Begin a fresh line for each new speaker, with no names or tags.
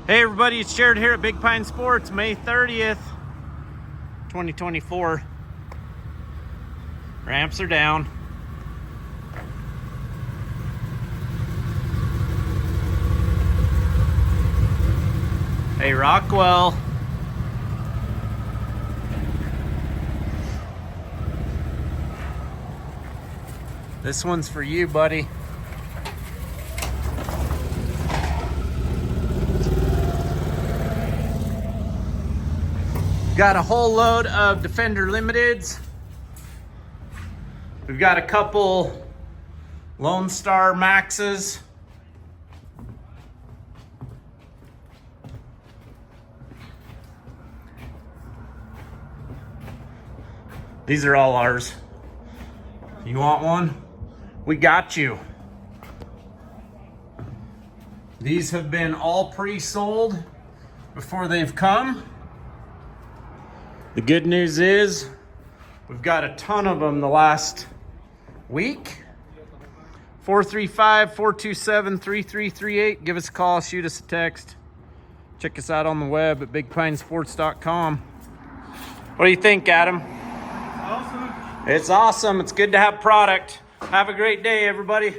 Hey everybody, it's Jared here at Big Pine Sports, May 30th, 2024. Ramps are down. Hey Rockwell. This one's for you, buddy. Got a whole load of Defender Limiteds. We've got a couple Lone Star Maxes. These are all ours. You want one? We got you. These have been all pre-sold before they've come. The good news is we've got a ton of them the last week. 435-427-3338. Give us a call, shoot us a text. Check us out on the web at bigpinesports.com. What do you think, Adam?
Awesome.
It's awesome. It's good to have product. Have a great day, everybody.